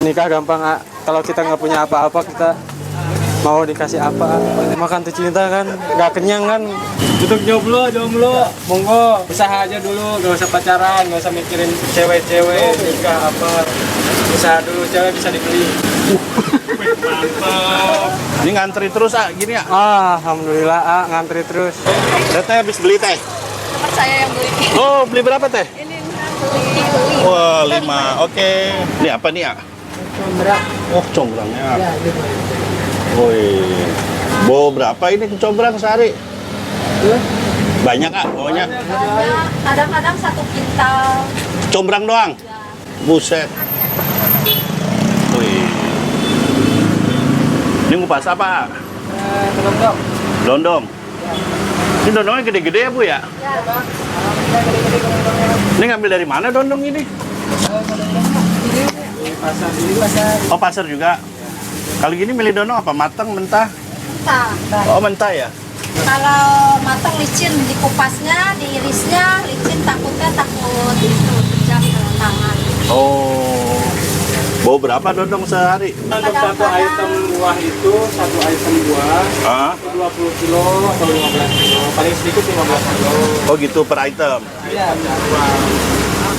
Nikah gampang, A. Kalau kita nggak punya apa-apa, kita mau dikasih apa? Makan tuh cinta kan, nggak kenyang kan. Untuk jomblo, monggo usaha aja dulu, nggak usah pacaran, nggak usah mikirin cewek-cewek, nikah apa. Usaha dulu, cewek bisa dibeli. Mantap. Ini ngantri terus, gini ya? Alhamdulillah, ngantri terus. Teh habis beli teh? Teman saya yang beli. Oh, beli berapa teh? Ini beli. Wah, 5. Oke. Ini apa nih ya? Combrak. Oh, combrangnya. Ya, gitu. Woi. Bawa berapa ini kecombrang sehari? Banyak, pokoknya. Kadang-kadang 1 kintal. Combrang doang? Buset. Wih. Ini ngupas apa? Dondong. Dondong. Ini dondongnya gede-gede ya, Bu ya? Ya. Ini ngambil dari mana dondong ini? Pasar ini pasar. Oh, pasar juga. Kalau gini milih dondong apa? Matang, mentah? Mentah. Oh, mentah ya? Kalau matang licin, dikupasnya, diirisnya, licin takut itu pecah ke tangan. Oh. Bawa berapa dondong sehari? Untuk satu item buah itu, satu item buah, Ah? 20 kilo atau 15 kilo. Paling sedikit 15 kilo. Oh gitu per item. Iya,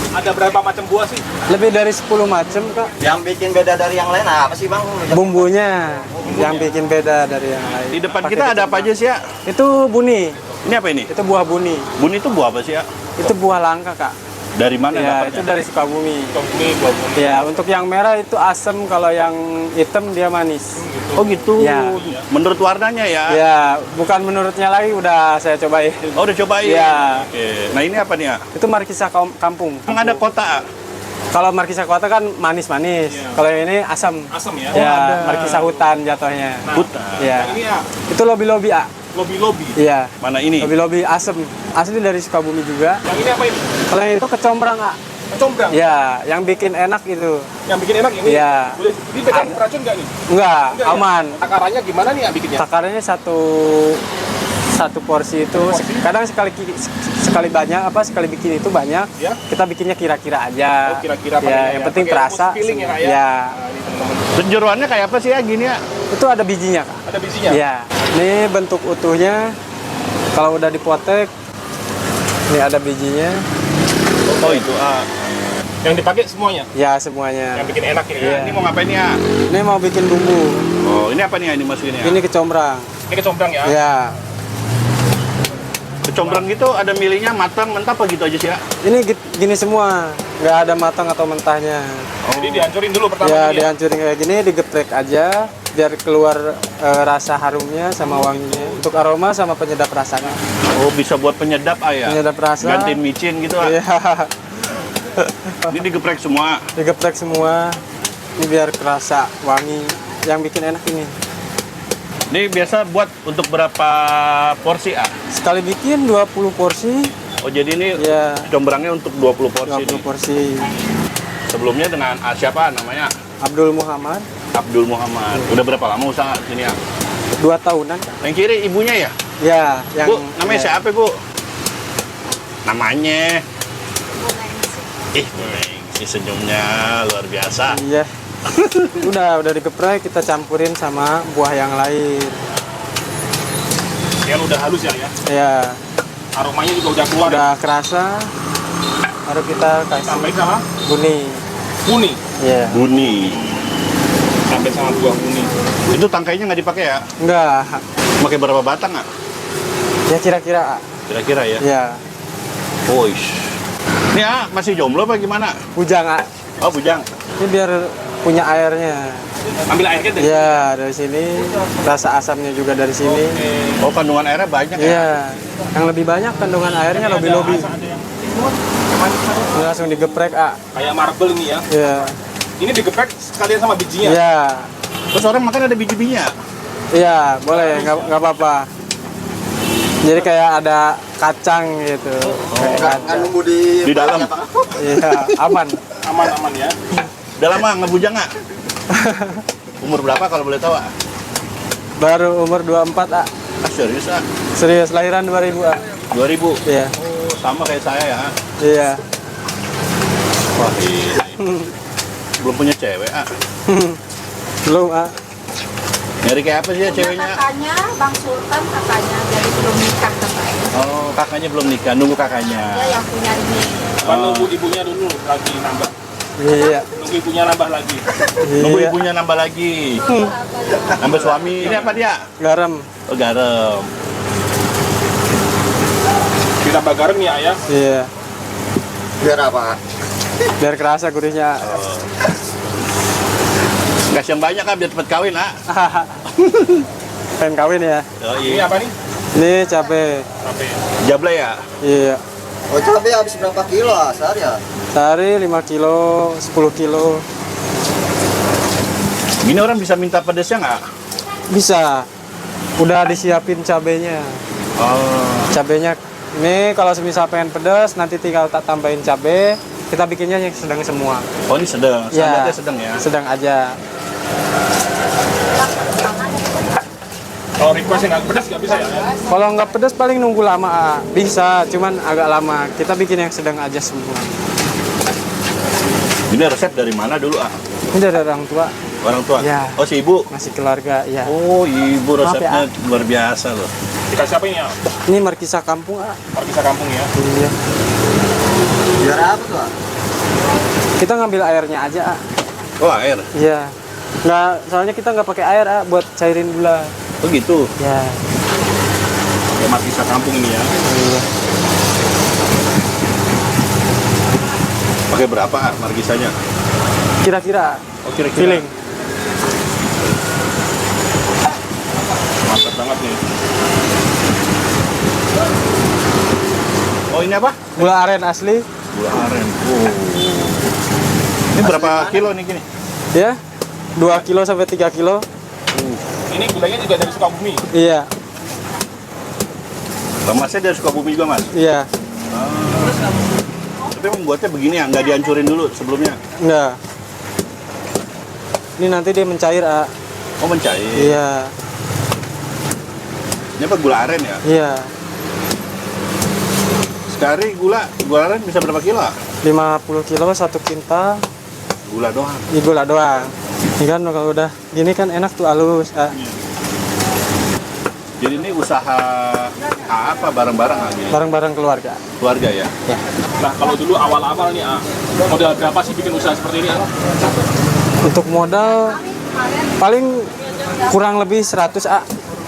Ada berapa macam buah sih? lebih dari 10 macam, Kak. Yang bikin beda dari yang lain apa sih Bang? Bumbunya yang bikin beda dari yang lain. Di depan Pakai kita ada apa aja sih ya? Itu buni. Ini apa ini? Itu buah buni. Bun itu buah apa sih ya? Itu buah langka, Kak. Dari mana Ya, dapatnya? itu dari Sukabumi. Ini buah buni. Ya, untuk yang merah itu asam, kalau yang hitam dia manis. Oh gitu. Ya. Menurut warnanya ya? Ya, bukan menurutnya lagi, udah saya cobain. Oh udah cobain? Ya. Oke. Nah ini apa nih ya? Itu markisa kampung. Yang ada kota. Kalau markisa kota kan manis-manis. Kalau yang ini asam. Asam ya? Ya, markisa hutan jatuhnya. Hutan. Ya. Ini ya, Itu lobi-lobi, A. lobi-lobi. Iya. Mana ini? Lobi-lobi asam. Asli dari Sukabumi juga. Yang ini apa ini? Kalau yang itu kecombrang, A. Kecombrang. Ya, yang bikin enak itu. Yang bikin enak ini. Iya. Boleh dipegang racun nggak nih? Enggak, Enggak ya? aman. Takarannya gimana nih ya bikinnya? Takarannya satu porsi itu kadang sekali banyak sekali bikin itu banyak. Ya. Kita bikinnya kira-kira aja. Oh, kira-kira ya, pakai yang ya. penting Pakai terasa. rumus feeling ya, Kak, ya? Ya. Nah, ini teman-teman. Terus jeroannya kayak apa sih ya gini ya? Itu ada bijinya, Kak. Ada bijinya? Ya. Ini bentuk utuhnya. Kalau udah dipotek, ini ada bijinya. Oh itu Yang dipakai semuanya? Ya, semuanya. Yang bikin enak ini Iya. ya? Ini mau ngapain ya? Ini mau bikin bumbu. Oh ini apa nih ya ini masukin ya? Ini kecombrang. Ini kecombrang ya? Ya. Kecombrang gitu ada milihnya matang, mentah apa gitu aja sih ya? Ini gini semua, nggak ada matang atau mentahnya. Jadi dihancurin dulu pertama Ya, ini ya? dihancurin kayak gini, digeprek aja biar keluar rasa harumnya sama wanginya. Untuk aroma sama penyedap rasanya. Oh bisa buat penyedap ya? Penyedap rasa. Gantiin micin gitu Iya, Ini digeprek semua. digeprek semua. Ini biar kerasa wangi. Yang bikin enak ini. Ini biasa buat untuk berapa porsi Sekali bikin 20 porsi, Oh jadi ini ya combrangnya untuk 20 porsi 20 nih. porsi. Sebelumnya dengan siapa namanya? Abdul Muhammad, Abdul Muhammad. Udah berapa lama usaha sini ya? 2 tahunan. Yang kiri ibunya ya? Ya, yang Bu, namanya ya. siapa Bu? Namanya? Bu Nengsi senyumnya luar biasa. Iya. udah digeprek, kita campurin sama buah yang lain. Yang udah halus ya? Ya, Aromanya juga udah keluar ya? udah kerasa. Baru kita kasih Tambahin sama kuning. kuning. Iya. Buni. Tambahin sama buah kuning. Itu tangkainya nggak dipakai ya? Enggak. Pakai berapa batang Ya kira-kira. Kira-kira ya? Ya, Oish. Ini masih jomblo apa gimana? bujang, A. Oh bujang. Ini biar punya airnya. Ambil airnya deh. Ya, dari sini. Rasa asamnya juga dari sini. Oh kandungan airnya banyak ya? Iya. Yang lebih banyak kandungan airnya lobi-lobi. Ini langsung digeprek, A. Kayak marble ini ya. Iya. Ini digeprek sekalian sama bijinya. Iya. Terus orang makan ada biji-bijinya? Iya, boleh, nggak apa-apa. Jadi kayak ada kacang gitu. Kayak Nggak kacang. nunggu Di dalam? Pak. Iya, aman. Aman-aman ya. Udah lama ngebujang Umur berapa kalau boleh tahu Baru umur 24, A. Serius Serius, lahiran 2000, A. 2000? Iya. Oh sama kayak saya ya? Iya. Wah ini belum punya cewek, ah. Belum, ah. Nyari kayak apa sih ya Punya ceweknya? kakaknya, Bang Sultan kakaknya, jadi belum nikah katanya. Oh, kakaknya belum nikah, nunggu kakaknya. Dia yang punya ini. Kan nunggu ibunya dulu lagi nambah. Iya. Nunggu ibunya nambah lagi. Nunggu Iya. ibunya nambah lagi. Nambah suami. Ini apa dia? Garam. Oh, garam. Ditambah garam ya, ayah. Iya. Biar apa? Biar kerasa gurihnya. Kasih yang banyak kan biar cepet kawin, ah. Pengen kawin ya. Oh, Ini iya. apa nih? Ini cabai. Sampai Jable ya? Iya. Oh, cabai habis berapa kilo sehari ya? Sehari 5 kilo, 10 kilo. Gini orang bisa minta pedesnya nggak? Bisa. Udah disiapin cabenya. Oh. Cabenya ini kalau semisal pengen pedas nanti tinggal tak tambahin cabe. Kita bikinnya yang sedang semua. Oh, ini sedang. Ya. Standarnya sedang ya? Sedang aja. kalau request yang nggak pedas nggak bisa ya, ayah? Kalau nggak pedas paling nunggu lama. Ah. Bisa, cuman agak lama. Kita bikin yang sedang aja semua. Ini resep dari mana dulu, ah? Ini dari orang tua, Orang tua? Ya. Oh, si ibu? masih keluarga. Ya. Oh, ibu Maaf resepnya ya, luar biasa loh. Dikasih apa ini ya? Ini markisa kampung. Ah. Markisa kampung ya. Iya. Biar apa tuh? Ah? Kita ngambil airnya aja. Ah. Oh, air. Iya. Nggak, soalnya kita nggak pakai air buat cairin gula. Oh, gitu. Ya. Ya markisa kampung ini ya. Iya. Pakai berapa, ah, margisanya? Kira-kira Oh, kira-kira. feeling. Mantap banget nih. Oh, ini apa? Gula aren asli. Gula aren. Oh. Ini berapa kilo nih gini? Ya. 2 kilo sampai 3 kilo. Ini gulanya juga dari Sukabumi. Iya. Masnya dari Sukabumi juga, Mas? Iya. Tapi membuatnya begini ya, nggak dihancurin dulu sebelumnya? Enggak. Ini nanti dia mencair, ah. Oh, mencair. Iya. Ini apa, gula aren ya? Iya. Sekali gula aren bisa berapa kilo, ah? 50 kilo 1 kintal. Gula doang. Ini gula doang. Ini kan kalau udah gini kan enak tuh halus, ah. Jadi ini usaha apa, bareng-bareng ah, gini? Bareng-bareng keluarga. Keluarga ya? Nah kalau dulu awal-awal nih, modal berapa sih bikin usaha seperti ini? Untuk modal paling kurang lebih 100, ah.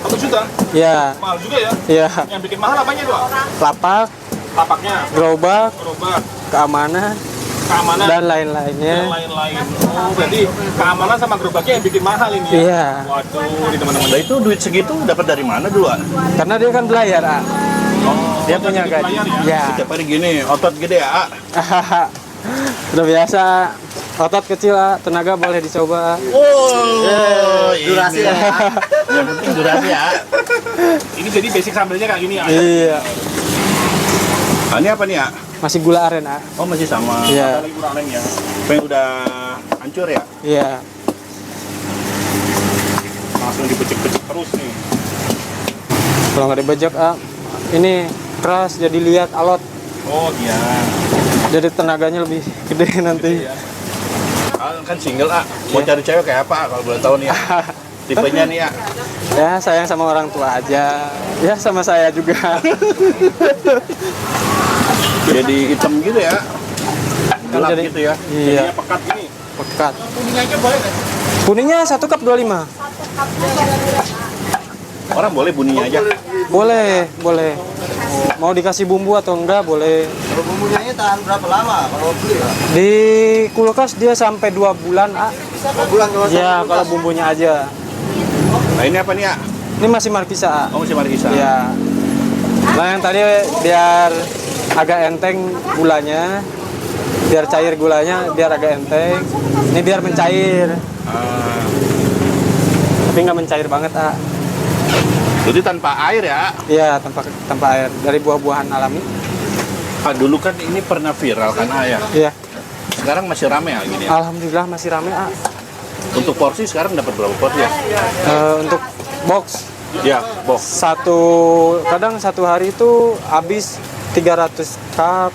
1 juta? Iya. Mahal juga ya. Iya. Yang bikin mahal apanya tuh? Lapak, Tapaknya, gerobak, gerobak, keamanan, keamanan, dan dan lain-lainnya. lain-lain. Oh berarti keamanan sama gerobaknya yang bikin mahal ini ya? Iya. Waduh, ini teman-teman. Nah itu duit segitu dapat dari mana dulu, ah? Karena dia kan belayar, ah. Dia punya jadi gaji. belayar ya? Ya. Setiap hari gini, otot gede ya, ah? Udah biasa. Otot kecil, ah. Tenaga boleh dicoba. Oh, Durasi ya. Yang penting durasi ya. Ini jadi basic sambelnya kayak gini ya? Iya. Ah, ini apa nih, ah? Masih gula aren, ah. Oh, masih sama. Iya. Lagi kurang lain ya. Apa yang udah hancur ya? Iya. Langsung dibecek-becek terus nih. Kalau nggak dibajak, ah. Ini keras jadi lihat alot. Oh iya. Jadi tenaganya lebih gede nanti. Ya. Ah, kan single, ah. Mau cari cewek kayak apa, ah, kalau boleh tahu nih, ah? Tipenya nih, ah. Ya, sayang sama orang tua aja. Ya, sama saya juga. Jadi hitam gitu ya. Gelap Jadi- gitu ya. Iya, Jadinya pekat gini. pekat. Kuningnya aja boleh nggak? Kuningnya 1 cup 25. Orang boleh bunyinya aja. Boleh, boleh. Mau dikasih bumbu atau enggak, boleh. Kalau bumbunya ini tahan berapa lama kalau beli ya? Di kulkas dia sampai 2 bulan, ah. 2 bulan kalau Ya, kalau bumbunya aja. Nah ini apa nih, ah? Ini masih markisa, ah. Oh, masih markisa. Ya. Nah, yang tadi biar agak enteng gulanya, biar cair gulanya, biar agak enteng. Ini biar mencair, Ah, tapi nggak mencair banget, ah. jadi tanpa air ya. Iya, tanpa air, dari buah-buahan alami. Ah, dulu kan ini pernah viral kan, ah, ya. Iya. Sekarang masih rame ya gini. Ya? Alhamdulillah masih rame, ah. Untuk porsi sekarang dapat berapa porsi ya? Untuk box Ya, box. kadang satu hari itu habis 300 cup.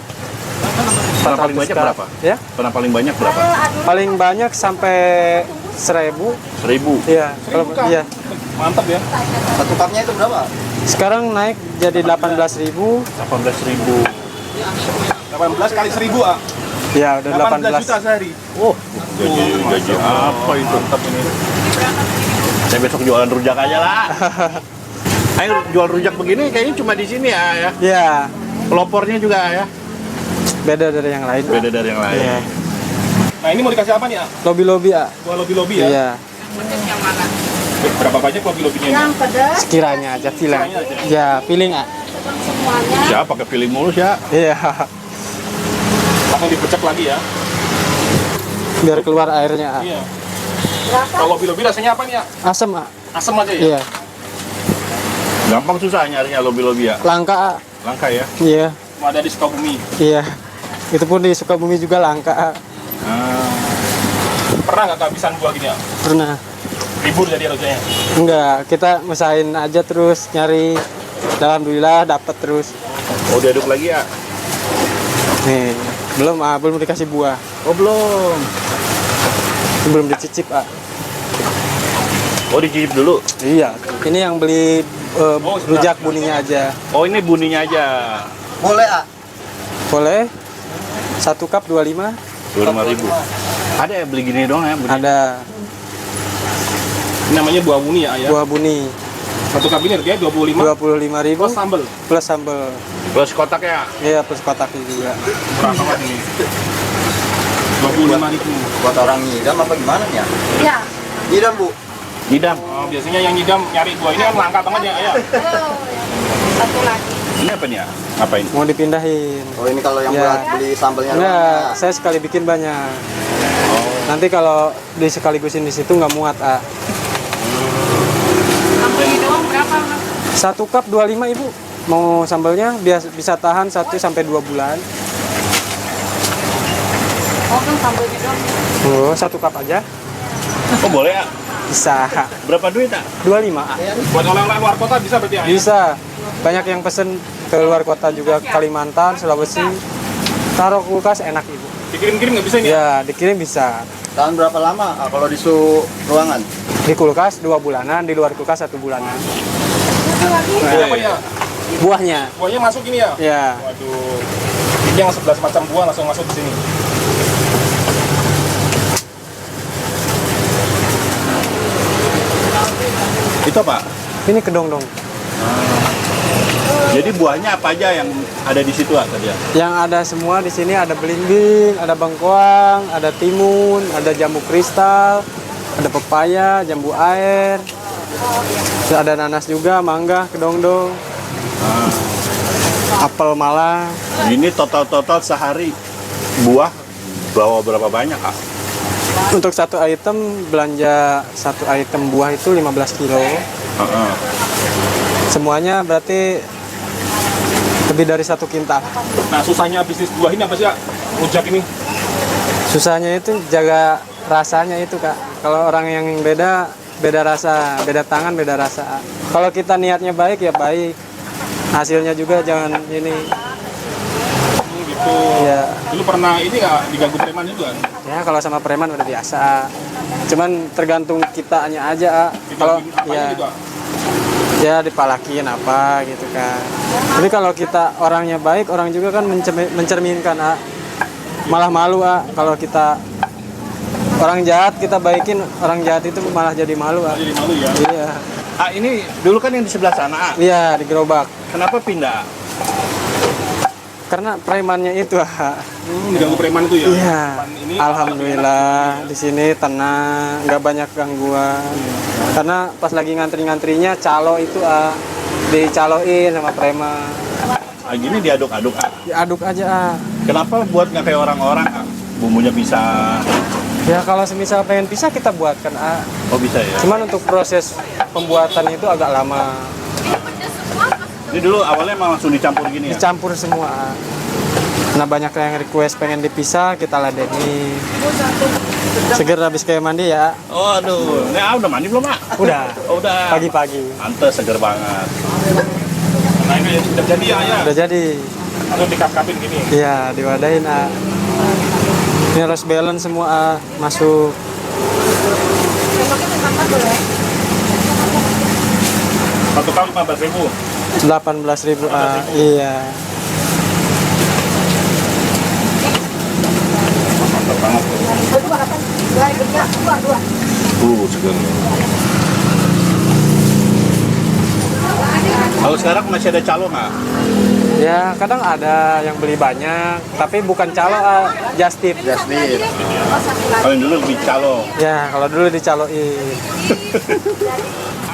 Pernah paling banyak 400 berapa? Ya, Pernah paling banyak berapa? paling banyak sampai 1000. 1000. Iya, kalau iya. Mantap ya. Satu cupnya itu berapa? Sekarang naik jadi 18.000. 18.000. 18 kali 1000 ah. Ya, udah 18 juta 18. sehari. Oh, gaji apa itu? Mantap ini. Saya besok jualan rujak aja lah. Ayo jual rujak begini kayaknya cuma di sini ya. Ya, Pelopornya juga ya. beda dari yang lain. Beda dari yang lain. Iya. Nah, ini mau dikasih apa nih ah? Lobby-lobby, ah. Buat lobby-lobby ya. Iya. Berapa banyak lobby-lobbynya ini? Yang pedas Sekiranya aja feeling. Sekiranya aja. Ya, feeling, ah. semuanya. Siapa pakai pilih mulus ya? Iya. Langsung dipecek lagi ya. Biar keluar airnya, ah. Iya. Berapa? Kalau lobby-lobby rasanya apa nih ah? Asam, ah. Asam aja ya? Iya. Gampang susah nyarinya lobby-lobby ya. Langka, ah. Langka ya. Iya. Cuma ada di Sukabumi. Iya. Itu pun di Sukabumi juga langka, ah. Pernah nggak kehabisan buah gini ah? Pernah. Libur jadi harusnya. Enggak, kita usahain aja terus nyari. Alhamdulillah dapat terus. Oh diaduk lagi ya? Nih, belum, ah, belum dikasih buah. Oh belum. Belum dicicip, ah. Oh dicicip dulu. Iya. Ini yang beli rujak buninya aja. Oh ini buninya aja. Boleh, ah. Boleh? 1 cup 25? 25.000. Ada ya beli gini doang ya? Buni? Ada Ini namanya buah buni ya ayah. buah buni. Satu cup ini harganya 25 25.000 plus sambal. plus sambal. Plus kotak ya? Iya, plus kotaknya juga. Berapa banget ini? 25.000. Buat orang ngidam apa gimana nih, ya? Ya. Ngidam, Bu. Ngidam. Oh, biasanya yang ngidam nyari buah ini kan langka banget ya ayah. Oh, satu lagi. Ini apa nih ya? Ngapain? Mau dipindahin. Oh, ini kalau yang Ya. buat beli sambalnya doang, Enggak, ya. saya sekali bikin banyak. Nanti kalau disekaligusin di situ nggak muat, ah. Sambal ini doang berapa, Mas? 1 cup 25, Ibu. Mau sambalnya bisa tahan 1 sampai 2 bulan. Oh, kan sambal ini doang. Oh, 1 cup aja. Oh boleh ya? Bisa. Berapa duit tak? 25, ah. Buat oleh-oleh luar kota bisa berarti ayah? Bisa. Banyak yang pesen ke luar kota juga, Kalimantan, Sulawesi. Taruh kulkas enak, Ibu. Dikirim-kirim nggak bisa ini? Ya, dikirim bisa. Tahan berapa lama, ah, kalau di suhu ruangan? Di kulkas 2 bulanan, di luar kulkas 1 bulanan. Ini apa ya? Buahnya. Buahnya masuk ini ya? Ya. Waduh. Ini yang 11 macam buah langsung masuk di sini. Itu apa? Ini kedongdong. Jadi buahnya apa aja yang ada di situ tadi ya? Yang ada semua di sini ada belimbing, ada bengkoang, ada timun, ada jambu kristal, ada pepaya, jambu air. Terus ada nanas juga, mangga, kedongdong. Apel malang. Ini total sehari buah bawa berapa banyak kak? Untuk satu item belanja satu item buah itu 15 kilo. Semuanya berarti lebih dari 1 kintal. Nah, susahnya bisnis buah ini apa sih, Kak? Rujak ini. Susahnya itu jaga rasanya itu, Kak. Kalau orang yang beda rasa, beda tangan, beda rasa. Kalau kita niatnya baik ya baik. Hasilnya juga jangan ini. Gitu. Ya, Dulu pernah ini nggak diganggu preman juga? ya kalau sama preman udah biasa. Cuman tergantung kitanya aja. Kalau Digangguin apanya ya gitu, Kak? ya dipalakin apa gitu kan. Tapi kalau kita orangnya baik, orang juga kan mencerminkan, ah. Malah malu, ah, kalau kita orang jahat kita baikin, orang jahat itu malah jadi malu, ah. Jadi malu ya. Iya. Ah ini dulu kan yang di sebelah sana. Iya, di gerobak. Kenapa pindah? Karena premannya itu, ah. Diganggu preman itu ya? Iya. Preman ini Alhamdulillah di sini tenang, nggak banyak gangguan. Karena pas lagi ngantri-ngantrinya calo itu, ah, dicaloin sama preman. Ah gini diaduk-aduk ah. Diaduk aja, ah. Kenapa buat nggak kayak orang-orang ah? Bumbunya bisa. Ya kalau semisal pengen pisah kita buatkan, ah. Oh bisa ya. Cuman untuk proses pembuatan itu agak lama. Ini dulu awalnya emang langsung dicampur gini ya. Dicampur semua, ah. Nah banyak yang request pengen dipisah, kita ladeni. Seger habis kayak mandi ya. Oh aduh, ini udah mandi belum ah? Udah. Oh, udah. Pagi-pagi. Pantes seger banget. Nah ini udah jadi ya, ya. Udah jadi. Atau dikap-kapin gini. Iya, diwadahin A. Ini harus balance semua A. Masuk. Satu kali 15.000. 18.000 A. Iya. Mantap banget. Segar. Kalau sekarang masih ada calo nggak? Ya, kadang ada yang beli banyak, tapi bukan calo A, just tip. Jasmine. Kalau yang dulu lebih calo. Ya, kalau dulu dicaloin.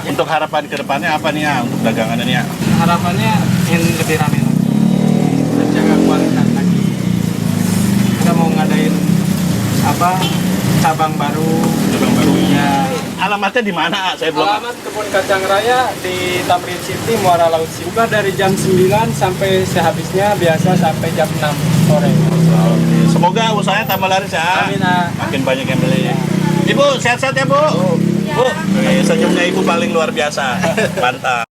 Untuk harapan ke depannya apa nih ya untuk dagangannya nih ya? Harapannya ingin lebih ramai lagi dan jaga kualitas lagi. Kita mau ngadain cabang baru. Cabang baru. Ya. Alamatnya di mana? Saya belum. Alamat Kebun Kacang Raya di Tamrin City, Muara Laut City. Buka dari jam 9 sampai sehabisnya, biasa sampai jam 6 sore. Semoga usahanya tambah laris ya. Amin, A. Makin banyak yang beli. Ibu sehat-sehat ya Bu. Bu, senyumnya Ibu paling luar biasa. Mantap.